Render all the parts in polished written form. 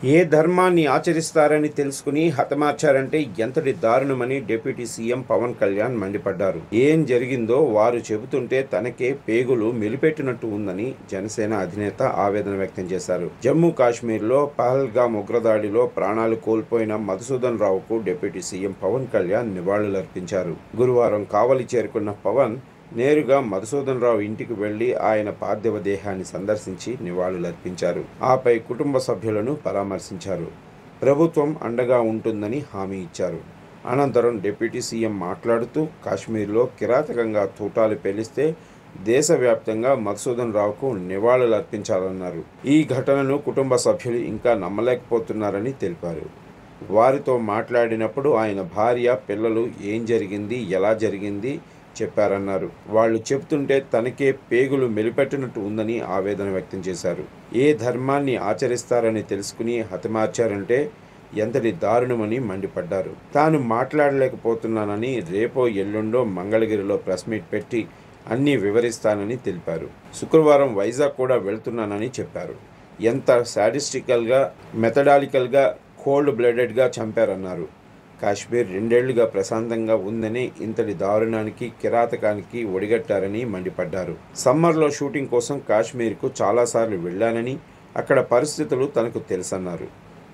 ఏ ధర్మాన్ని ఆచరిస్తారని తెలుసుకుని హతమార్చారంటే ఎంతటి దారుణమని డిప్యూటీ సీఎం పవన్ కళ్యాణ్ మండిపడ్డారు. ఏం జరిగిందో వారు చెబుతుంటే తనకే పేగులు మెలిపెట్టినట్టు ఉందని జనసేన అధినేత ఆవేదన వ్యక్తం చేశారు. జమ్మూ కాశ్మీర్లో పహల్గామ్ ఉగ్రదాడిలో ప్రాణాలు కోల్పోయిన మధుసూదన్ రావుకు డిప్యూటీ సీఎం పవన్ కళ్యాణ్ నివాళులర్పించారు. గురువారం కావలి చేరుకున్న పవన్ నేరుగా మధుసూదన్ రావు ఇంటికి వెళ్లి ఆయన పార్థివ దేహాన్ని సందర్శించి నివాళులర్పించారు. ఆపై కుటుంబ సభ్యులను పరామర్శించారు. ప్రభుత్వం అండగా ఉంటుందని హామీ ఇచ్చారు. అనంతరం డిప్యూటీ సీఎం మాట్లాడుతూ కాశ్మీర్లో కిరాతకంగా తూటాలు పేలిస్తే దేశవ్యాప్తంగా మధుసూదన్ రావుకు నివాళులర్పించాలన్నారు. ఈ ఘటనను కుటుంబ సభ్యులు ఇంకా నమ్మలేకపోతున్నారని తెలిపారు. వారితో మాట్లాడినప్పుడు ఆయన భార్య, పిల్లలు ఏం జరిగింది, ఎలా జరిగింది చెప్పారన్నారు. వాళ్ళు చెబుతుంటే తనకే పేగులు మెలిపెట్టినట్టు ఉందని ఆవేదన వ్యక్తం చేశారు. ఏ ధర్మాన్ని ఆచరిస్తారని తెలుసుకుని హతమార్చారంటే ఎంతటి దారుణమని మండిపడ్డారు. తాను మాట్లాడలేకపోతున్నానని రేపో ఎల్లుండో మంగళగిరిలో ప్రెస్ మీట్ పెట్టి అన్నీ వివరిస్తానని తెలిపారు. శుక్రవారం వైజాగ్ కూడా వెళ్తున్నానని చెప్పారు. ఎంత సాడిస్టికల్గా, మెథడాలికల్గా, కోల్డ్ బ్లడెడ్గా చంపారన్నారు. కాశ్మీర్ 2 ఏళ్లుగా ప్రశాంతంగా ఉందని ఇంతటి దారుణానికి, కిరాతకానికి ఒడిగట్టారని మండిపడ్డారు. సమ్మర్లో షూటింగ్ కోసం కాశ్మీర్కు చాలాసార్లు వెళ్లానని, అక్కడ పరిస్థితులు తనకు తెలుసన్నారు.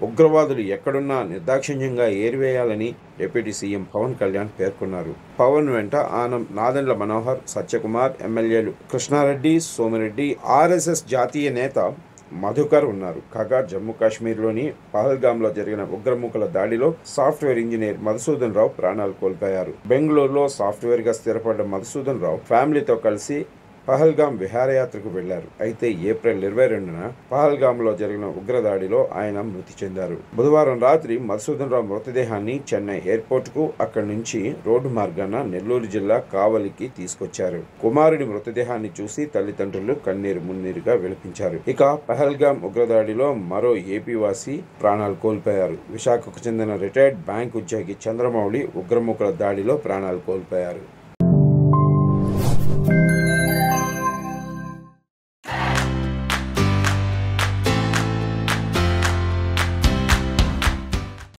ఉగ్రవాదులు ఎక్కడున్నా నిర్దాక్షిణ్యంగా ఏరివేయాలని డిప్యూటీ సీఎం పవన్ కళ్యాణ్ పేర్కొన్నారు. పవన్ వెంట ఆనం నాదెండ్ల మనోహర్, సత్యకుమార్, ఎమ్మెల్యేలు కృష్ణారెడ్డి, సోమిరెడ్డి, ఆర్ఎస్ఎస్ జాతీయ నేత మధుకర్ ఉన్నారు. కాగా జమ్మూ కాశ్మీర్లోని పహల్గామ్లో జరిగిన ఉగ్రమూకల దాడిలో సాఫ్ట్వేర్ ఇంజనీర్ మధుసూదన్ రావు ప్రాణాలు కోల్పోయారు. బెంగళూరులో సాఫ్ట్వేర్గా స్థిరపడ్డ మధుసూదన్ రావు ఫ్యామిలీతో కలిసి పహల్గామ్ విహారయాత్రకు వెళ్లారు. అయితే ఏప్రిల్ 22న పహల్గామ్లో జరిగిన ఉగ్రదాడిలో ఆయన మృతి చెందారు. బుధవారం రాత్రి మధుసూదన్ రావు మృతదేహాన్ని చెన్నై ఎయిర్పోర్టుకు, అక్కడి నుంచి రోడ్డు మార్గాన నెల్లూరు జిల్లా కావలికి తీసుకొచ్చారు. కుమారుడి మృతదేహాన్ని చూసి తల్లిదండ్రులు కన్నీరు మున్నీరుగా విలపించారు. ఇక పహల్గామ్ ఉగ్రదాడిలో మరో ఏపీవాసి ప్రాణాలు కోల్పోయారు. విశాఖకు చెందిన రిటైర్డ్ బ్యాంక్ ఉద్యోగి చంద్రమౌళి ఉగ్రమూకల దాడిలో ప్రాణాలు కోల్పోయారు.